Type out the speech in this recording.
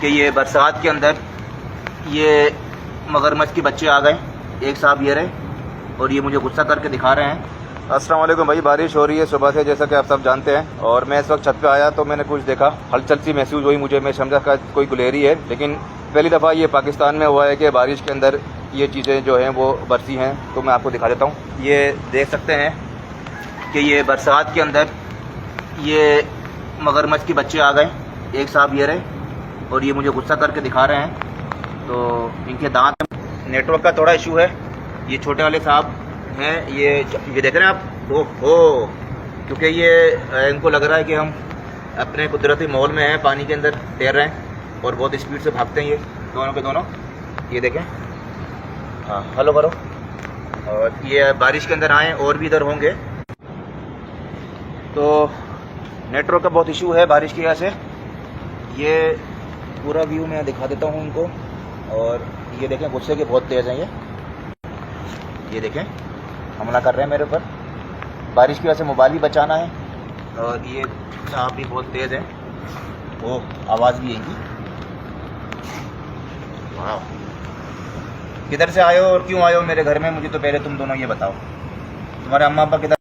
कि ये बरसात के अंदर ये मगरमच्छ के बच्चे आ गए। एक साहब ये रहे और ये मुझे गुस्सा करके दिखा रहे हैं। अस्सलाम वालेकुम भाई, बारिश हो रही है सुबह से जैसा कि आप सब जानते हैं, और मैं इस वक्त छत पे आया तो मैंने कुछ देखा, हलचल सी महसूस हुई मुझे। मैं समझा कि कोई गुलेरी है, लेकिन पहली दफ़ा ये पाकिस्तान में हुआ है कि बारिश के अंदर ये चीज़ें जो हैं वो बरसी हैं। तो मैं आपको दिखा देता हूँ। ये देख सकते हैं कि ये बरसात के अंदर ये मगरमच्छ के बच्चे आ गए। एक साहब ये रहे और ये मुझे गुस्सा करके दिखा रहे हैं। तो इनके दांत, नेटवर्क का थोड़ा इशू है। ये छोटे वाले साहब हैं, ये देख रहे हैं आप। ओहो, क्योंकि ये इनको लग रहा है कि हम अपने कुदरती माहौल में हैं, पानी के अंदर तैर रहे हैं और बहुत स्पीड से भागते हैं ये दोनों के दोनों। ये देखें, हाँ हेलो करो। और ये बारिश के अंदर आए और भी इधर होंगे। तो नेटवर्क का बहुत इशू है बारिश की वजह से। ये पूरा व्यू मैं दिखा देता हूँ उनको। और ये देखें, गुस्से के बहुत तेज़ हैं ये देखें, हमला कर रहे हैं मेरे ऊपर। बारिश की वजह से मोबाइल भी बचाना है। और ये साहब भी बहुत तेज़ हैं। वो आवाज़ भी आएगी। वाह, किधर से आए हो और क्यों आए हो मेरे घर में? मुझे तो पहले तुम दोनों ये बताओ, तुम्हारे अम्मा पापा किधर?